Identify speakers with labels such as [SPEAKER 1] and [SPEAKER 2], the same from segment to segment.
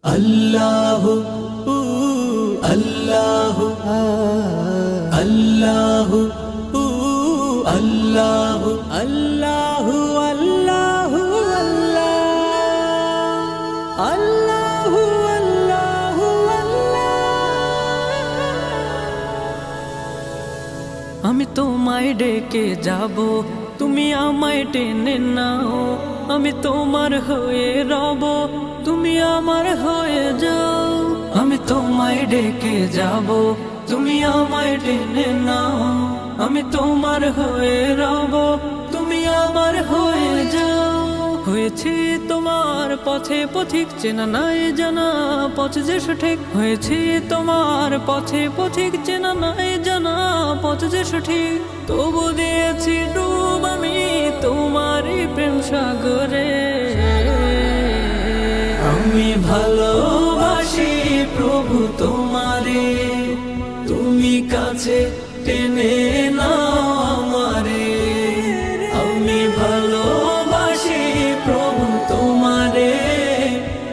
[SPEAKER 1] আল্লাহু আল্লাহু আল্লাহু আল্লাহু আল্লাহু আল্লাহু আল্লাহু আল্লাহু আমি তোমায় ডেকে যাব, তুমি আমায় টেনে নাও। আমি তোমার হয়ে রব, তুমি আমার হয়ে যাও। আমি তোমায় ডেকে যাব, তুমি আমায় টেনে নাও। আমি তোমার হয়ে রব, তুমি আমার হয়ে যাও। হয়েছি তোমার পথে পথিক, চেনা নাই জানা পথ যে সঠিক। হয়েছি তোমার পথে পথিক, চেনা নাই জানা পথ যে সঠিক। তবু দিয়েছি ডুব আমি তোমারই প্রেম সাগরে। আমি ভালোবাসি প্রভু তোমারে, তুমি কাছে টেনে নাও আমারে। আমি ভালোবাসি প্রভু তোমারে,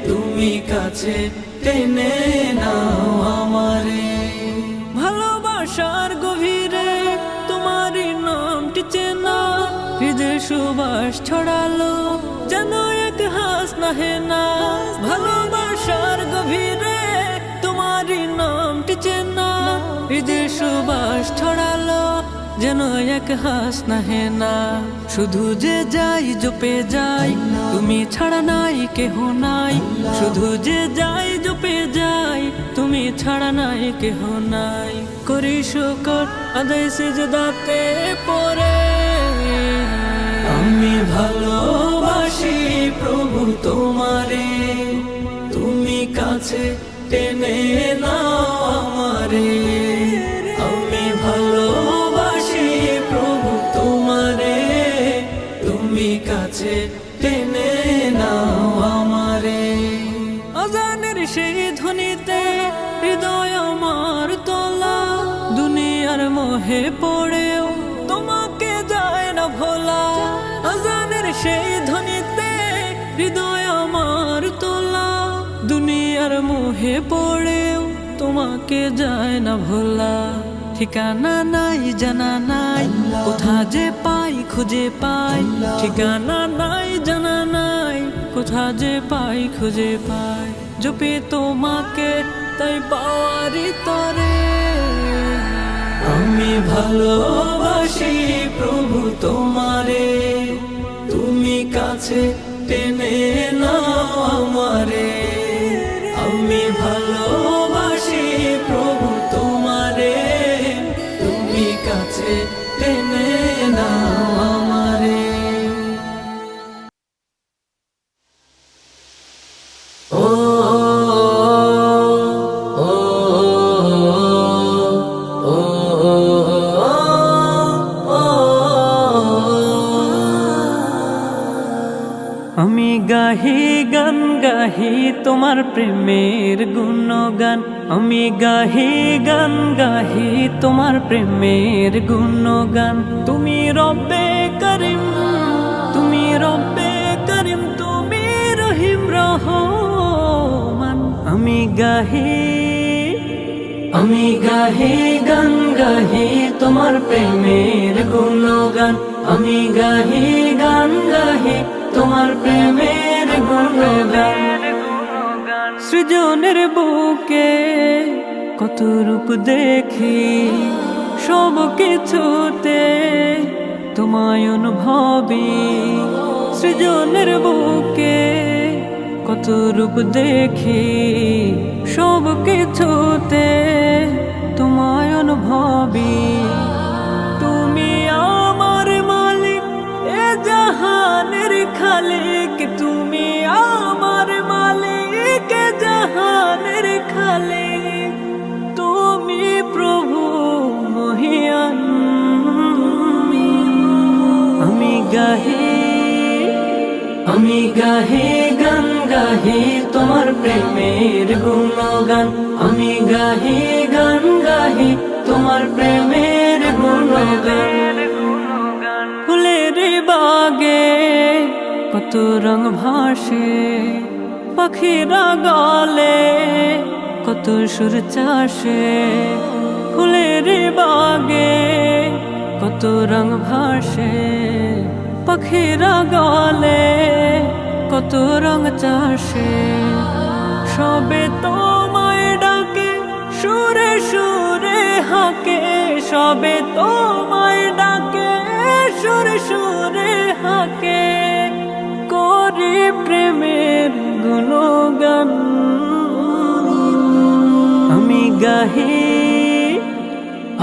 [SPEAKER 1] তুমি কাছে টেনে নাও আমারে। ভালোবাসার গভীরে তোমারই নামটি চেনা, হৃদয় সুবাস ছড়ালো যেন এক হাস নাহে না। ভালোবাসার গভীরে তোমারই নামটি চেনা, হৃদয় সুবাস ছড়ালো যেন এক হাস নাহে না। শুধু যে যাই জপে যাই, তুমি ছাড়া নাই কেহ নাই। শুধু যে যাই জপে যাই, তুমি ছাড়া নাই কেহ নাই। করি শুকর আদায় সিজদাতে পড়ে। আমি ভালোবাসি প্রভু তোমারে, তুমি কাছে টেনে নাও আমারে। আমি ভালোবাসি প্রভু তোমারে, তুমি কাছে টেনে নাও আমারে। আজানের সেই ধ্বনিতে হৃদয় আমার তোলা, দুনিয়ার মোহে পড়েও তোমাকে যায় না ভোলা। আজানের সেই ধ্বনিতে হৃদয় আমার তোলা, দুনিয়ার মোহে পড়েও তোমাকে যায় না ভোলা। ঠিকানা নাই জানা নাই, কোথা যে পাই খুঁজে পাই। ঠিকানা নাই জানা নাই, কোথা যে পাই খুঁজে পাই। জপে তোমাকে তাই পাওয়ারি তরে। আমি ভালোবাসি প্রভু তোমারে, তুমি কাছে টেনে নাও আমারে। আমি ভালোবাসি প্রভু তোমারে, তুমি কাছে টেনে নাও আমারে। ও আমি গাহি গান গাহি তোমার প্রেমের গুণগান। আমি গাহি গান গাহি তোমার প্রেমের গুণগান। তুমি রব্বে করিম, তুমি রব্বে করিম, তুমি রহিম রহমান। আমি গাহি গান গাহি তোমার প্রেমের গুণগান। আমি গাহি গান গাহি তোমার প্রেমের গুণগান। সৃজনের বুকে কত রূপ দেখি, সব কিছুতে তোমায় অনুভবী। সৃজনের বুকে কত রূপ দেখি, সব কিছুতে তোমায় অনুভবী। তুমি আমার মালিক, এ জাহানের খালিক। তুমি আমার মালিক, এ জাহানের খালিক। তুমি প্রভু মহিয়ান। আমি গাহি গান গাহি তোমার প্রেমের গুণগান। আমি গাহি গান গাহি তোমার প্রেমের গুণগান। ফুলের বাগে কত রং ভাসে, পাখিরা গলে কত সুর চাষে ফুলের বাগে কত রং ভাসে পাখিরা গলে কত রং চাষে সবে তোমায় ডাকে সুরে সুরে হাকে সবে তোমায় ডাকে সুরে সুরে হাকে করি প্রেমের গুণগান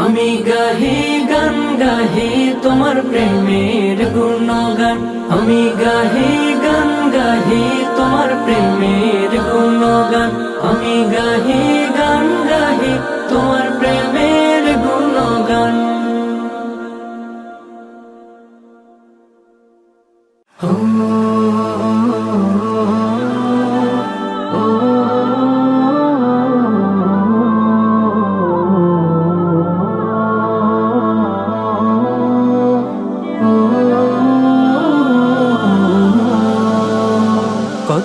[SPEAKER 1] আমি গাহি গান গাহি তোমার প্রেমের গুণগান আমি গাহি গান গাহি তোমার প্রেমের গুণগান আমি গাহি গান গাহি তোমার প্রেমের গুণগান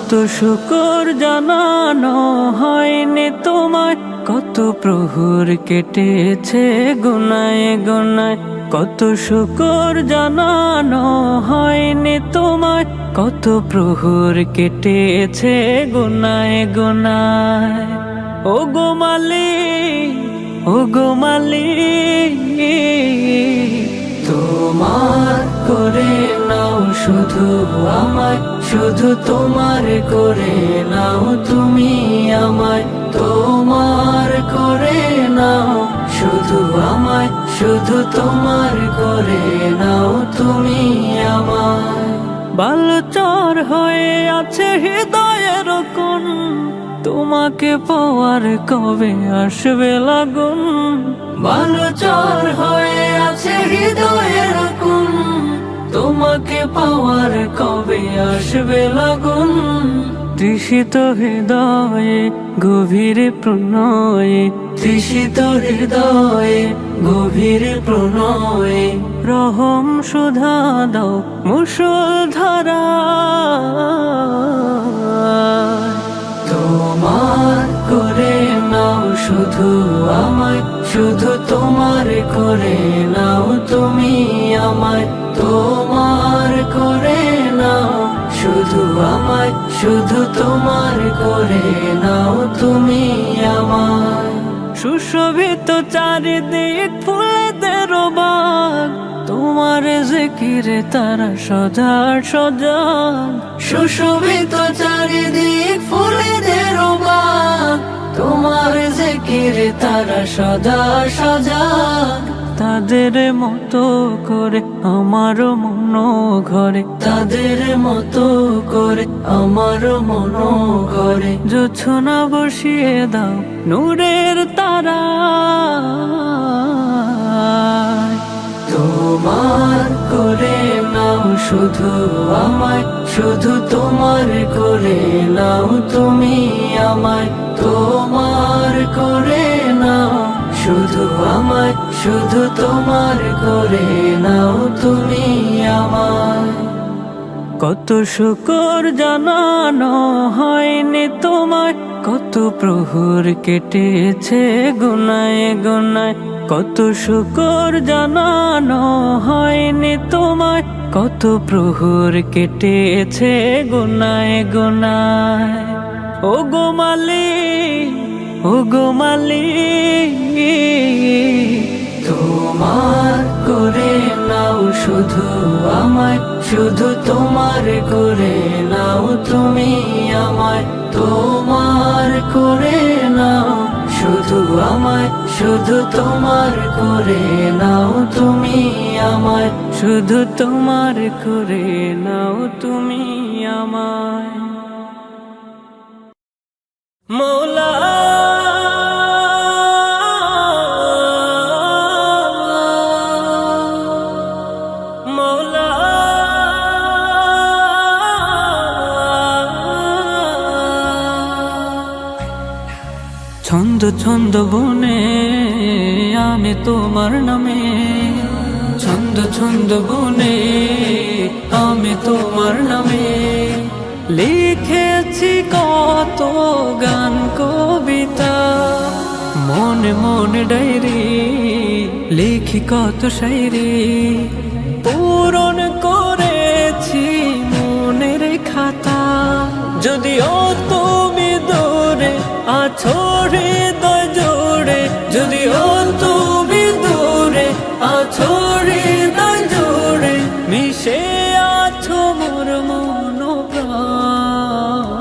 [SPEAKER 1] কত শুকর জানানো হয়নি তোমায় কত প্রহর কেটেছে গুনায় গুনায় কত শুকর জানানো হয়নি তোমায় কত প্রহর কেটেছে গুনায় গুনায় ও গো মালিক তোমার করে নাও শুধু আমায় শুধু তোমার করে নাও তুমি আমায় তোমার করে নাও শুধু আমায় শুধু তোমার করে নাও তুমি আমায় বালুচর হয়ে আছে হৃদয়ের কোণ তোমাকে পাওয়ার কবে আসবে লাগুন বালুচর হয়ে আছে হৃদয়ের কোণ তোমাকে পাওয়ার কবে আসবে লাগুন তৃষিত হৃদয়ে গভীর প্রণয়ে তৃষিত হৃদয়ে গভীর প্রণয়ে রহম সুধা দাও মুষলধারা তোমার করে নাও শুধু আমায় শুধু তোমার করে নাও তুমি আমায় তোমার করে নাও শুধু আমায় শুধু তোমার করে নাও তুমি আমায় সুশোভিত চারিদিক ফুলেদের বাগ তোমার জিকিরে তারা সজাগ সজাগ সুশোভিত চারিদিক ফুলেদের বাগ তোমার জিকিরে তারা সজাগ সজাগ তাদের মতো করে আমার মন ঘরে তাদের মতো করে আমার মন ঘরে জোছনা বসিয়ে দাও নূরের তারা তোমার করে নাও শুধু আমায় শুধু তোমার করে নাও তুমি আমায় তোমার করে নাও শুধু আমায় শুধু তোমার করে নাও তুমি আমায় কত শুকর জানানো হয়নি তোমায় কত প্রহর কেটেছে গুনায় গুনায় কত শুকর জানানো হয়নি তোমায় কত প্রহর কেটেছে গুনায় গুনায় ও গো মালিক তোমার করে নাও শুধু আমায় শুধু তোমার করে নাও তুমি আমায় তোমার করে নাও শুধু আমায় শুধু তোমার করে নাও তুমি আমায় শুধু তোমার করে নাও তুমি আমায় মৌলা ছন্দ ছন্দ বনে আমি তোমার নামে ছন্দ ছন্দ বনে আমি তোমার নামে লিখেছি কত গান কবিতা মনে মনে ডায়েরি লিখি কত শায়রি, পূরণ করেছি মনের খাতা। যদিও তুমি দূরে আছো হৃদয় জোড়ে, যদিও তুমি দূরে আছো হৃদয় জোড়ে, মিশে আছো মোর মন প্রাণ।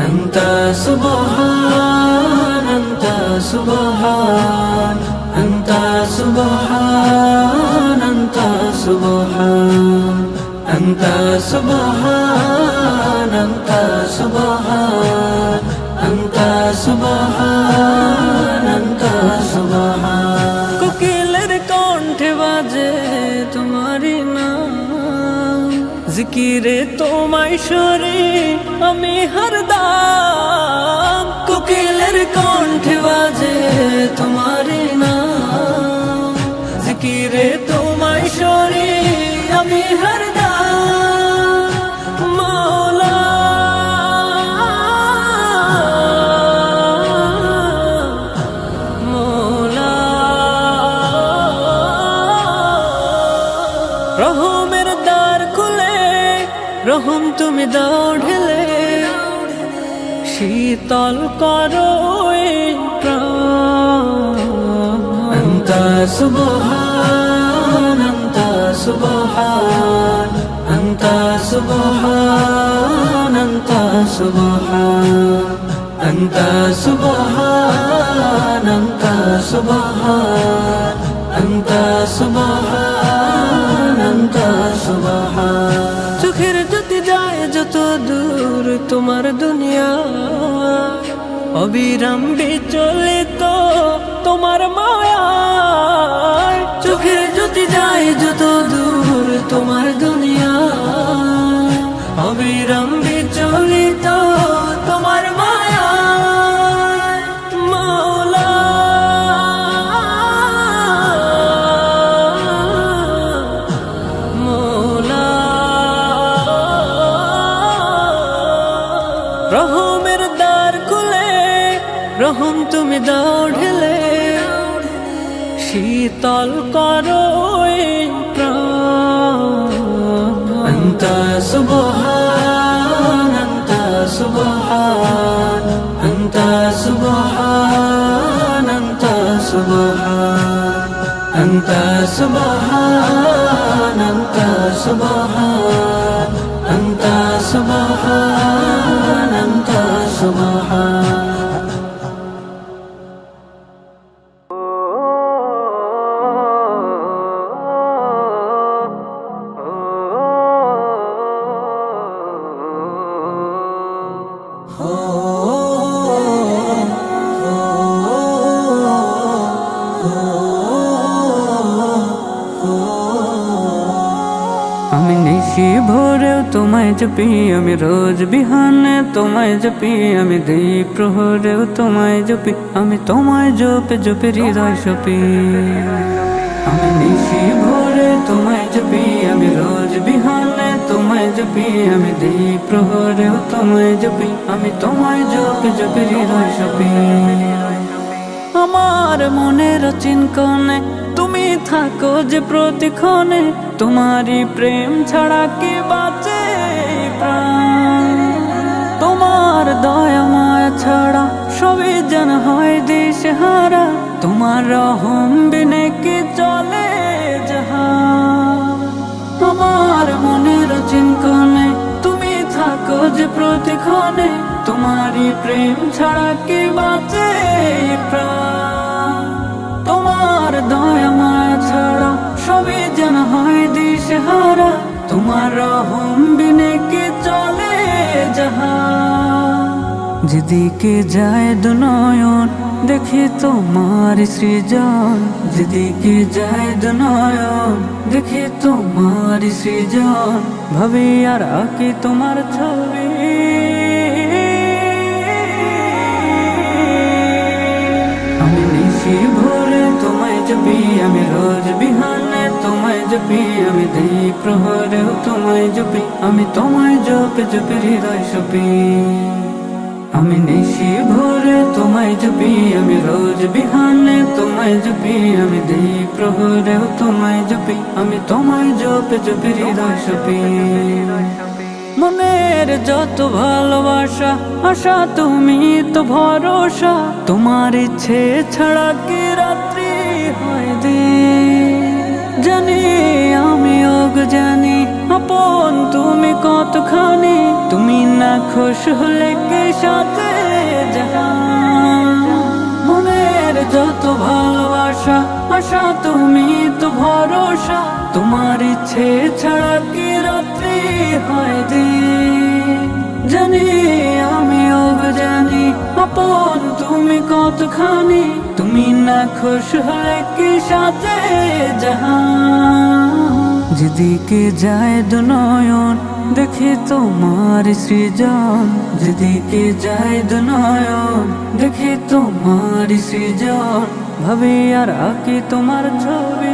[SPEAKER 1] আন্তা সুবহান, আন্তা সুবহান, আন্তা সুবহান, আন্তা সুবহান, আন্তা সুবহান, আন্তা সুবহান, আন্তা সুবহান, আন্তা সুবহান। কোকিলের কণ্ঠে বাজে তোমারি নাম, জিকিরে তোমায় সরে আমি হরদম। কোকিলের কণ্ঠে বাজে তোমারি নাম, জিকিরে তোমায় সরে আমি হরদম। মৌলা মৌলা রহমের দ্বার খুলে রহম তুমি দাও ঢেলে, শীতল করো এই প্রাণ। আন্তা সুবহান, আন্তা সুবহান, আন্তা সুবহান, আন্তা সুবহান, আন্তা সুবহান, আন্তা সুবহান, আন্তা সুবহান, আন্তা সুবহান। চোখের জ্যোতি যায় যত দূর তোমার দুনিয়া, অবিরাম বিচলিত তোমার মায়া। চোখের জ্যোতি যায় যত দূর তোমার দুনিয়া, অবিরাম বিচলিত তোমার মায়া। মৌলা মৌলা রহমের দ্বার খুলে রহম তুমি দাও ঢেলে, শীতল করো এই প্রাণ। আন্তা সুবহান, আন্তা সুবহান, আন্তা সুবহান, আন্তা সুবহান, আন্তা সুবহান, আন্তা সুবহান, আন্তা সুবহান, আন্তা সুবহান। আমি নিশি ভোরেও তোমায় জপি, আমি রোজ বিহানে তোমায় জপি, আমি দিই প্রহরেও তোমায় জপি, আমি তোমায় জপে জপে হৃদয় সপি। আমি নিশি ভোরে তোমায় জপি, আমি রোজ বিহানে তোমায় জপি, আমি দিই প্রহরেও তোমায় জপি, আমি তোমায় জপে জপে হৃদয় সপি। আমার মনের চিনকনে তুমি থাকো যে প্রতিক্ষণে, তোমারই প্রেম ছাড়া কে বাঁচে প্রাণ। তোমার দয়া মায়া ছাড়া সবই যেন হয় দিশেহারা, তোমার রহম বিনে কি চলে জাহান। আমার মনের চিনকনে তুমি থাকো যে প্রতিক্ষণে, তোমারই প্রেম ছাড়া কে বাঁচে প্রাণ। তোমার দয়া মায়া ছাড়া সবই যেন হয় দিশেহারা, তোমার রহম বিনে কি চলে জাহান। যেদিকে যায় দুনয়ন দেখি তোমার সৃজন, যেদিকে যায় দুনয়ন দেখি তোমার সৃজন, ভাবি আর আঁকি তোমার ছবি। আমি নিশি ভোরে তোমায় জপি, আমি রোজ বিহানে তোমায় জপি, আমি দিই প্রহরেও তোমায় জপি, আমি তোমায় জপে জপে হৃদয় সপি। আমি নিশি ভোরে তোমায় তোমায় জপি আমি রোজ বিহানে তোমায় জপি আমি দিই প্রহরেও তোমায় জপি আমি তোমায় জপে জপি হৃদয় সপি মনের যত ভালোবাসা আশা তুমি তো ভরসা তোমার ইচ্ছে ছাড়া কি রাত্রি হয় দিন জানি আমি জানি আপন তুমি কতখানি তুমি না খুশ হলে কে সাথে মনের যত ভালোবাসা আশা তুমি তো ভরসা তোমার ইচ্ছে ছাড়া কি রাত্রি হয় দিন জানি আমি জানি আপন তুমি কতখানি তুমি না খুশ হলে কি সাথে যেদিকে যায় দুনয়ন দেখি তোমার সৃজন যেদিকে যায় দুনয়ন দেখি তোমার সৃজন ভাবি আর আঁকি তোমার ছবি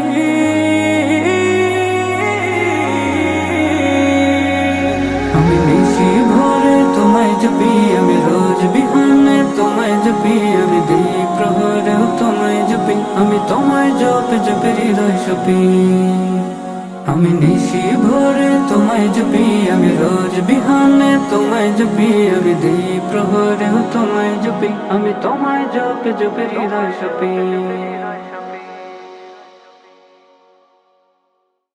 [SPEAKER 1] আমি বেশি ভোরে তোমায় জপি আমি রোজ বিহানে তোমায় জপি আমি দিই প্রহরেও তোমায় জপি আমি তোমায় জপে জপে হৃদয় সপি আমি নিশি ভোরে তোমায় জপি আমি রোজ বিহানে তোমায় জপি আমি দিই প্রহরেও তোমায় জপি আমি তোমায় জপে জপে হৃদয় সপি